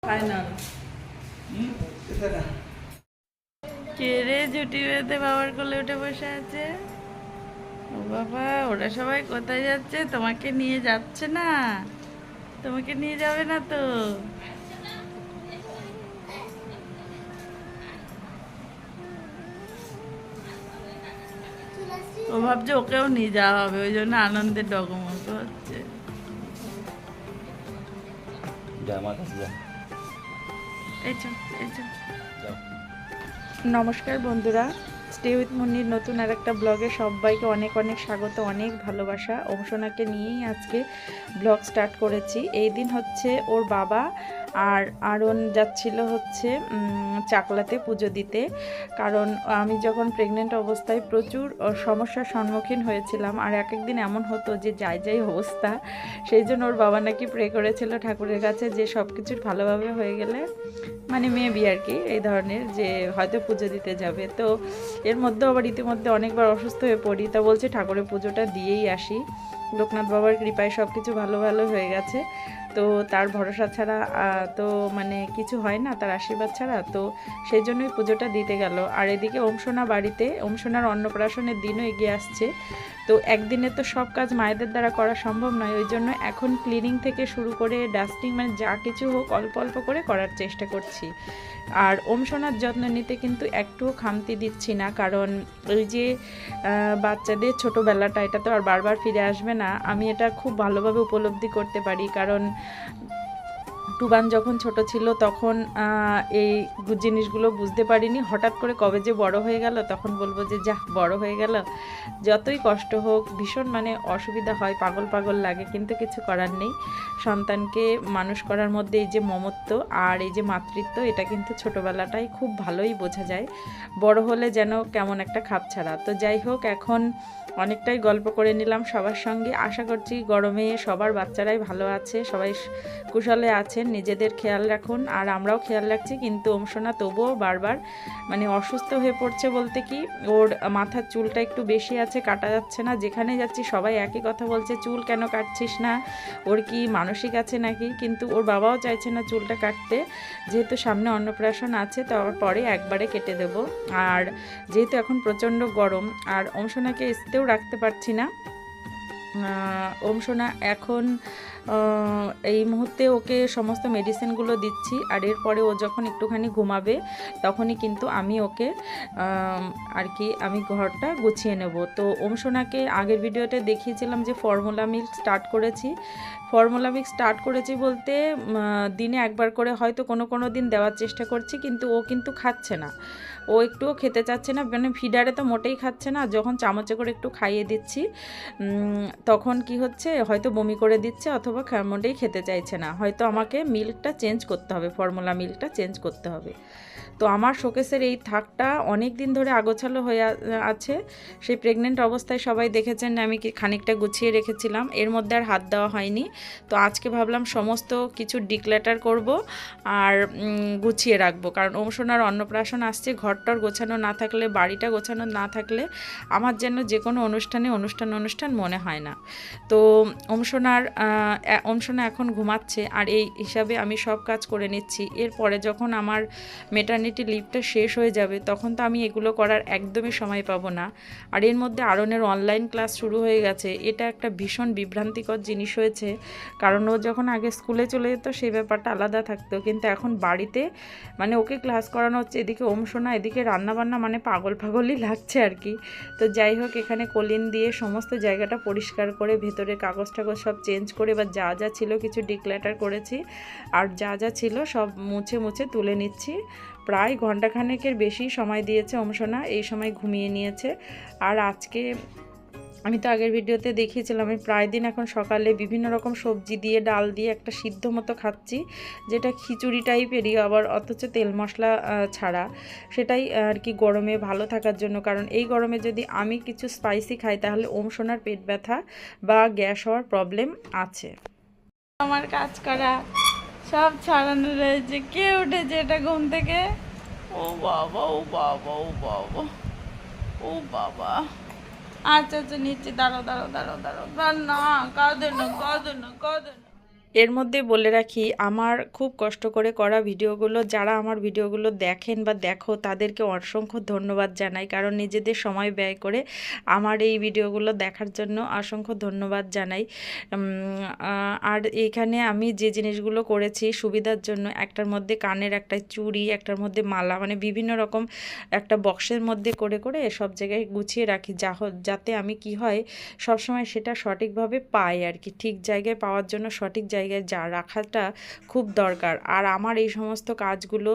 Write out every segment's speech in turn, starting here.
Final কে রে জুটি বেঁধে বাবার কোলে উঠে বসে আছে? ও বাবা, ওরা সবাই কোথায় যাচ্ছে? তোমাকে নিয়ে যাচ্ছে না? তোমাকে নিয়ে যাবে না তো? ও ভাবছে ওকেও নিয়ে যাওয়া হবে, ওই জন্য আনন্দের ডগমগ হচ্ছে। এই চল, এই চল। নমস্কার বন্ধুরা, স্টে উইথ মুন্নির নতুন আর একটা ব্লগে সবাইকে অনেক অনেক স্বাগত, অনেক ভালোবাসা। অংশনাকে নিয়েই আজকে ব্লগ স্টার্ট করেছি। এই দিন হচ্ছে ওর বাবা আর আরন যাচ্ছিল হচ্ছে চাকলাতে পুজো দিতে। কারণ আমি যখন প্রেগনেন্ট অবস্থায় প্রচুর সমস্যার সম্মুখীন হয়েছিলাম, আর এক একদিন এমন হতো যে যাই অবস্থা। সেই জন্য ওর বাবা নাকি প্রে করেছিল ঠাকুরের কাছে যে সব কিছুর ভালোভাবে হয়ে গেলে, মানে মেয়ে বিয়ে আর কি, এই ধরনের, যে হয়তো পুজো দিতে যাবে। তো এর মধ্যে আবার ইতিমধ্যে অনেকবার অসুস্থ হয়ে পড়ি, তা বলছে ঠাকুরের পুজোটা দিয়েই আসি। লোকনাথ বাবার কৃপায় সব কিছু ভালো হয়ে গেছে। তো তার ভরসা ছাড়া তো মানে কিছু হয় না, তার আশীর্বাদ ছাড়া। তো সেই জন্যই পুজোটা দিতে গেল। আর এদিকে ওমসোনা বাড়িতে, ওমসোনার অন্নপ্রাশনের দিনও এগিয়ে আসছে। তো একদিনে তো সব কাজ মায়েদের দ্বারা করা সম্ভব নয়, ওই জন্য এখন ক্লিনিং থেকে শুরু করে ডাস্টিং, মানে যা কিছু হোক অল্প অল্প করে করার চেষ্টা করছি। আর ওমসোনার যত্ন নিতে কিন্তু একটুও খামতি দিচ্ছি না, কারণ ওই যে বাচ্চাদের ছোটোবেলাটা, এটা তো আর বারবার ফিরে আসবে না। আমি এটা খুব ভালোভাবে উপলব্ধি করতে পারি, কারণ টুবান যখন ছোট ছিল তখন এই জিনিসগুলো বুঝতে পারিনি। হঠাৎ করে কবে যে বড় হয়ে গেল, তখন বলবো যে যা বড় হয়ে গেল। যতই কষ্ট হোক, ভীষণ মানে অসুবিধা হয়, পাগল পাগল লাগে, কিন্তু কিছু করার নেই। সন্তানকে মানুষ করার মধ্যে এই যে মমত্ব আর এই যে মাতৃত্ব, এটা কিন্তু ছোটোবেলাটাই খুব ভালোই বোঝা যায়। বড় হলে যেন কেমন একটা খাপ ছাড়া। তো যাই হোক, এখন অনেকটাই গল্প করে নিলাম সবার সঙ্গে। আশা করছি গরমে সবার বাচ্চারাই ভালো আছে, সবাই কুশলে আছেন। নিজেদের খেয়াল রাখুন, আর আমরাও খেয়াল রাখছি। কিন্তু ওমসোনা তবুও বারবার মানে অসুস্থ হয়ে পড়ছে, বলতে কি, ওর মাথার চুলটা একটু বেশি আছে, কাটা যাচ্ছে না। যেখানে যাচ্ছি সবাই একই কথা বলছে, চুল কেন কাটছিস না, ওর কি মানসিক আছে নাকি? কিন্তু ওর বাবাও চাইছে না চুলটা কাটতে, যেহেতু সামনে অন্নপ্রাশন আছে, তারপরে একবারে কেটে দেব। আর যেহেতু এখন প্রচণ্ড গরম, আর ওমসোনাকে এসতেও রাখতে পারছি না। ওমসোনা এখন এই মুহূর্তে ওকে সমস্ত মেডিসিনগুলো দিচ্ছি, আর এরপরে ও যখন একটুখানি ঘুমাবে তখনই কিন্তু আমি ওকে আর কি আমি ঘরটা গুছিয়ে নেব। তো ওমসোনাকে আগের ভিডিওতে দেখিয়েছিলাম যে ফর্মুলা মিল্ক স্টার্ট করেছি। ফর্মুলা মিল্ক স্টার্ট করেছি বলতে দিনে একবার করে হয়তো কোনো দিন দেওয়ার চেষ্টা করছি, কিন্তু ও কিন্তু খাচ্ছে না, ও একটুও খেতে চাচ্ছে না। মানে ফিডারে তো মোটেই খাচ্ছে না। যখন চামচে করে একটু খাইয়ে দিচ্ছি তখন কি হচ্ছে, হয়তো বমি করে দিচ্ছে, অথবা মোটেই খেতে চাইছে না। হয়তো আমাকে মিল্কটা চেঞ্জ করতে হবে, ফর্মুলা মিল্কটা চেঞ্জ করতে হবে। তো আমার শোকেসের এই থাকটা অনেক দিন ধরে আগোছালো হয়ে আছে। সেই প্রেগনেন্ট অবস্থায় সবাই দেখেছেন আমি খানিকটা গুছিয়ে রেখেছিলাম, এর মধ্যে আর হাত দেওয়া হয়নি। তো আজকে ভাবলাম সমস্ত কিছু ডিক্ল্যাটার করব আর গুছিয়ে রাখবো, কারণ ওমসোনার অন্নপ্রাশন আসছে। ঘরটার গোছানো না থাকলে, বাড়িটা গোছানো না থাকলে আমার যেন যে কোনো অনুষ্ঠান মনে হয় না। তো ওমসোনা এখন ঘুমাচ্ছে, আর এই হিসাবে আমি সব কাজ করে নিচ্ছি। এরপরে যখন আমার মেটার্নিটি লিভটা শেষ হয়ে যাবে, তখন তো আমি এগুলো করার একদমই সময় পাবো না। আর এর মধ্যে আরনের অনলাইন ক্লাস শুরু হয়ে গেছে। এটা একটা ভীষণ বিভ্রান্তিকর জিনিস হয়েছে, কারণ ও যখন আগে স্কুলে চলে যেত সেই ব্যাপারটা আলাদা থাকতো, কিন্তু এখন বাড়িতে মানে ওকে ক্লাস করানো হচ্ছে, এদিকে ওমসোনা, এদিকে রান্নাবান্না, মানে পাগলই লাগছে আর কি। তো যাই হোক, এখানে কলিন দিয়ে সমস্ত জায়গাটা পরিষ্কার করে ভেতরে কাগজ টাগজ সব চেঞ্জ করে, বা যা ছিল কিছু ডিক্ল্যাটার করেছি, আর যা ছিল সব মুছে তুলে নিচ্ছি। প্রায় ঘন্টাখানেকের বেশি সময় দিয়েছে ওমসোনা, এই সময় ঘুমিয়ে নিয়েছে। আর আজকে আমি তো আগের ভিডিওতে দেখিয়েছিলাম, আমি প্রায় দিন এখন সকালে বিভিন্ন রকম সবজি দিয়ে, ডাল দিয়ে একটা সিদ্ধ মতো খাচ্ছি, যেটা খিচুড়ি টাইপেরই, আবার অথচ তেল মশলা ছাড়া। সেটাই আর কি গরমে ভালো থাকার জন্য, কারণ এই গরমে যদি আমি কিছু স্পাইসি খাই তাহলে ওমসোনার পেট ব্যথা বা গ্যাস হওয়ার প্রবলেম আছে। আমার কাজ করা সব ছাড়ানো রয়েছে। কে উঠেছে এটা ঘুম থেকে? ও বাবা, ও বাবা, ও বাবা, ও বাবা। আচ্ছা নিচ্ছি, দাঁড়াও, না কাঁদে না। এর মধ্যে বলে রাখি, আমার খুব কষ্ট করে করা ভিডিওগুলো যারা আমার ভিডিওগুলো দেখেন বা দেখো তাদেরকে অসংখ্য ধন্যবাদ জানাই, কারণ নিজেদের সময় ব্যয় করে আমার এই ভিডিওগুলো দেখার জন্য অসংখ্য ধন্যবাদ জানাই। আর এখানে আমি যে জিনিসগুলো করেছি সুবিধার জন্য, একটার মধ্যে কানের একটা চুড়ি, একটার মধ্যে মালা, মানে বিভিন্ন রকম একটা বক্সের মধ্যে করে করে সব জায়গায় গুছিয়ে রাখি, যাতে আমি কি হয় সবসময় সেটা সঠিকভাবে পাই আর কি। ঠিক জায়গায় পাওয়ার জন্য সঠিক জায়গায় যা রাখাটা খুব দরকার। আর আমার এই সমস্ত কাজগুলো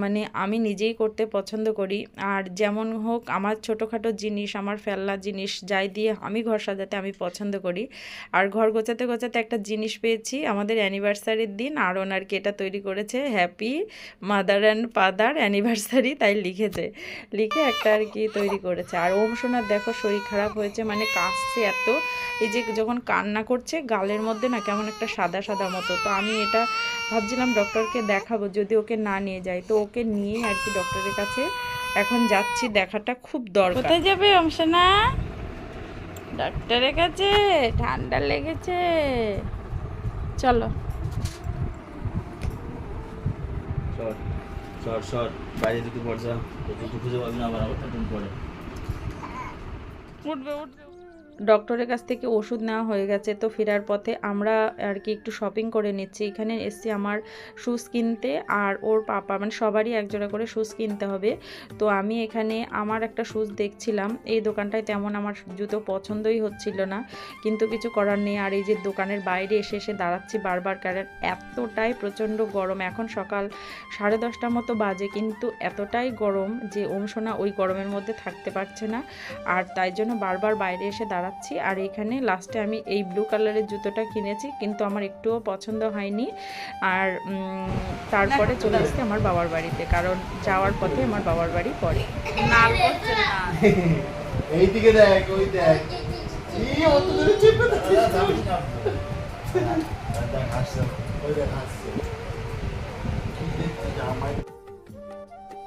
মানে আমি নিজেই করতে পছন্দ করি। আর যেমন হোক, আমার ছোটোখাটো জিনিস, আমার ফেলনা জিনিস যাই দিয়ে আমি ঘর সাজাতে আমি পছন্দ করি। আর ঘর গোছাতে গোছাতে একটা জিনিস পেয়েছি আমাদের অ্যানিভার্সারির দিন, আর ওনারকে এটা তৈরি করেছে happy mother and father anniversary, তাই লিখে একটা আর কি তৈরি করেছে। আর ওম সোনার দেখো শরীর খারাপ হয়েছে, মানে কাশছে এত, এই যে যখন কান্না করছে গালের মধ্যে না কেমন একটা সাদা সাদা মতো। তো আমি এটা ভাবছিলাম ডক্টরকে দেখাবো যদি ওকে না নিয়ে যাই, তো ওকে নিয়ে আর কি ডক্টরের কাছে এখন যাচ্ছি, দেখাটা খুব দরকার। কোথায় যাবে ওম সোনা? ডাক্তারের কাছে, ঠান্ডা লেগেছে, চলো। বাইরে যদি পড়ছা খুঁজে পাবি না, আবার পড়ে উঠবে। ডক্টরের কাছ থেকে ওষুধ নেওয়া হয়ে গেছে, তো ফেরার পথে আমরা আর কি একটু শপিং করে নিচ্ছি। এখানে এসছি আমার শুজ কিনতে, আর ওর পাপা মানে সবারই একজোড়া করে শুজ কিনতে হবে। তো আমি এখানে আমার একটা শুজ দেখছিলাম, এই দোকানটায় তেমন আমার জুতো পছন্দই হচ্ছিল না, কিন্তু কিছু করার নেই। আর এই যে দোকানের বাইরে এসে এসে দাঁড়াচ্ছি বারবার, কারণ এতটাই প্রচণ্ড গরম। এখন সকাল 10:30 মতো বাজে, কিন্তু এতটাই গরম যে ওম সোনা ওই গরমের মধ্যে থাকতে পারছে না, আর তাই জন্য বারবার বাইরে এসে দাঁড়াচ্ছি। আর এখানে লাস্টে আমি এই ব্লু কালারের জুতোটা কিনেছি, কিন্তু আমার একটুও পছন্দ হয়নি। আর তারপরে চলে এসেছি আমার বাবার বাড়িতে, কারণ যাওয়ার পথে আমার বাবার বাড়ি পড়ে। এইদিকে দেখ, ওই দেখ, অত দূরে চেপে হাসছে, ওই দেখ হাসছে।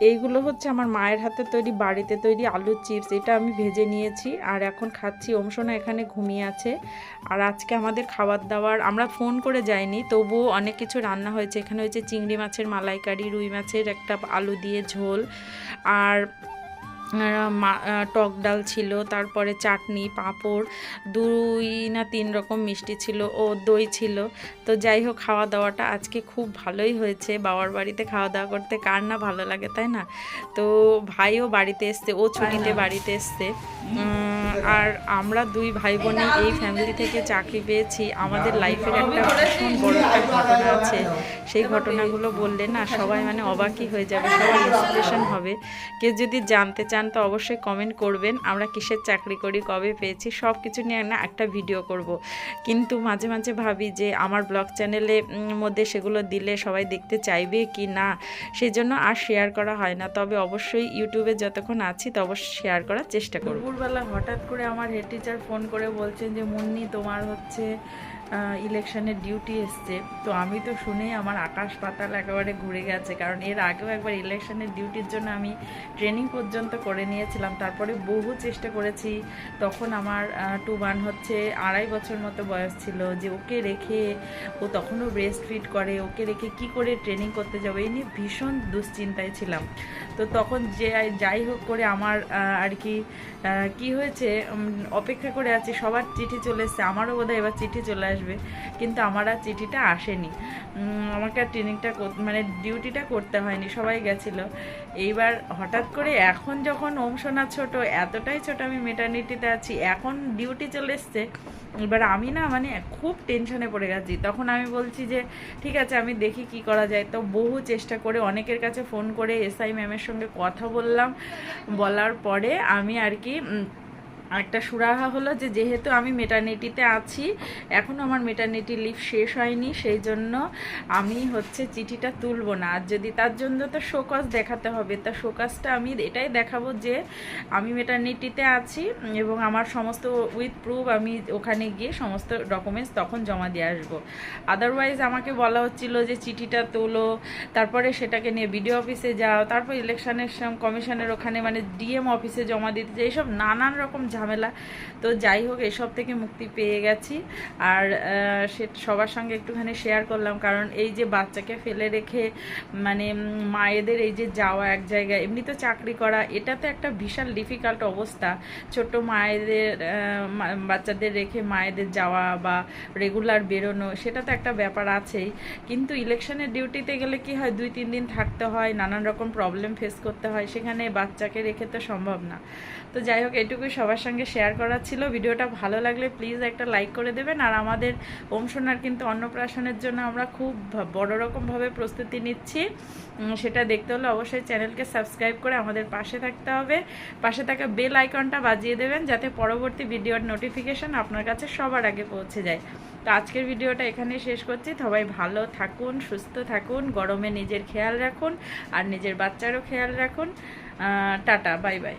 এইগুলো হচ্ছে আমার মায়ের হাতে তৈরি, বাড়িতে তৈরি আলুর চিপস, এটা আমি ভেজে নিয়েছি আর এখন খাচ্ছি। ওম সোনা এখানে ঘুমিয়ে আছে। আর আজকে আমাদের খাবার দাবার আমরা ফোন করে যাইনি, তবুও অনেক কিছু রান্না হয়েছে। এখানে হয়েছে চিংড়ি মাছের মালাইকারি, রুই মাছের একটা আলু দিয়ে ঝোল, আর টক ডাল ছিল, তারপরে চাটনি, পাঁপড়, 2 না 3 রকম মিষ্টি ছিল, ও দই ছিল। তো যাই হোক, খাওয়া দাওয়াটা আজকে খুব ভালোই হয়েছে। বাবার বাড়িতে খাওয়া দাওয়া করতে কার না ভালো লাগে, তাই না? তো ভাইও বাড়িতে এসছে, ও ছুটিতে বাড়িতে এসছে। আর আমরা 2 ভাই বোনে এই ফ্যামিলি থেকে চাকরি পেয়েছি। আমাদের লাইফের একটা ভীষণ বড় একটা ঘটনা আছে, সেই ঘটনাগুলো বললে না সবাই মানে অবাকই হয়ে যাবে, সবাই ইন্সপিরেশন হবে। কেউ যদি জানতে চান তো অবশ্যই কমেন্ট করবেন। আমরা কিসের চাকরি করি, কবে পেয়েছি, সব কিছু নিয়ে না একটা ভিডিও করব। কিন্তু মাঝে মাঝে ভাবি যে আমার ব্লগ চ্যানেলে মধ্যে সেগুলো দিলে সবাই দেখতে চাইবে কি না, সেই জন্য আর শেয়ার করা হয় না। তবে অবশ্যই ইউটিউবে যতক্ষণ আছি তো অবশ্যই শেয়ার করার চেষ্টা করব। দুপুরবেলা হঠাৎ করে আমার হেড টিচার ফোন করে বলছেন যে মুন্নি তোমার হচ্ছে ইলেকশনের ডিউটি এসছে। তো আমি তো শুনেই আমার আকাশ পাতাল একেবারে ঘুরে গেছে, কারণ এর আগেও একবার ইলেকশনের ডিউটির জন্য আমি ট্রেনিং পর্যন্ত করে নিয়েছিলাম। তারপরে বহু চেষ্টা করেছি, তখন আমার টুবান হচ্ছে 2.5 বছর মতো বয়স ছিল, যে ওকে রেখে, ও তখনও ব্রেস্ট ফিড করে, ওকে রেখে কি করে ট্রেনিং করতে যাবো এই নিয়ে ভীষণ দুশ্চিন্তায় ছিলাম। তো তখন যাই হোক করে আমার আর কি হয়েছে, অপেক্ষা করে আছি, সবার চিঠি চলে এসছে, আমারও বোধহয় এবার চিঠি চলে আসবে, কিন্তু আমার আর চিঠিটা আসেনি। আমাকে আর ট্রেনিংটা মানে ডিউটিটা করতে হয়নি, সবাই গেছিলো। এইবার হঠাৎ করে এখন যখন ওম সোনা ছোট, এতটাই ছোট, আমি মেটার্নিটিতে আছি, এখন ডিউটি চলে এসছে। এবার আমি না মানে খুব টেনশনে পড়ে গেছি। তখন আমি বলছি যে ঠিক আছে আমি দেখি কি করা যায়। তো বহু চেষ্টা করে অনেকের কাছে ফোন করে এসআই ম্যামের সঙ্গে কথা বললাম, বলার পরে আমি আর কি একটা সুরাহা হলো যে যেহেতু আমি মেটার্নিটিতে আছি, এখনও আমার মেটার্নিটি লিভ শেষ হয়নি, সেই জন্য আমি হচ্ছে চিঠিটা তুলবো না। আর যদি তার জন্য তো শোকজ দেখাতে হবে, তা শোকজটা আমি এটাই দেখাবো যে আমি মেটার্নিটিতে আছি এবং আমার সমস্ত উইথ প্রুফ আমি ওখানে গিয়ে সমস্ত ডকুমেন্টস তখন জমা দিয়ে আসবো। আদারওয়াইজ আমাকে বলা হচ্ছিল যে চিঠিটা তোলো, তারপরে সেটাকে নিয়ে বিডিও অফিসে যাও, তারপর ইলেকশনের কমিশনের ওখানে মানে ডিএম অফিসে জমা দিতে যাও, এইসব নানান রকম ঝামেলা। তো যাই হোক, এসব থেকে মুক্তি পেয়ে গেছি। আর সে সবার সঙ্গে একটুখানি শেয়ার করলাম, কারণ এই যে বাচ্চাকে ফেলে রেখে মানে মায়েদের এই যে যাওয়া এক জায়গায়, এমনি তো চাকরি করা, এটা তো একটা বিশাল ডিফিকাল্ট অবস্থা। ছোট মায়েদের বাচ্চাদের রেখে মায়েদের যাওয়া বা রেগুলার বেরোনো, সেটা তো একটা ব্যাপার আছেই। কিন্তু ইলেকশনের ডিউটিতে গেলে কি হয়, 2-3 দিন থাকতে হয়, নানান রকম প্রবলেম ফেস করতে হয়, সেখানে বাচ্চাকে রেখে তো সম্ভব না। তো যাই হোক, এটুকুই সবার সঙ্গে শেয়ার করার ছিল। ভিডিওটা ভালো লাগলে প্লিজ একটা লাইক করে দেবেন। আর আমাদের ওম সোনার কিন্তু অন্নপ্রাশনের জন্য আমরা খুব বড় রকমভাবে প্রস্তুতি নিচ্ছি। সেটা দেখতে হলে অবশ্যই চ্যানেলকে সাবস্ক্রাইব করে আমাদের পাশে থাকতে হবে। পাশে থাকা বেল আইকনটা বাজিয়ে দেবেন, যাতে পরবর্তী ভিডিওর নোটিফিকেশন আপনার কাছে সবার আগে পৌঁছে যায়। তো আজকের ভিডিওটা এখানেই শেষ করছি। সবাই ভালো থাকুন, সুস্থ থাকুন, গরমে নিজের খেয়াল রাখুন আর নিজের বাচ্চারও খেয়াল রাখুন। Tata, bye bye.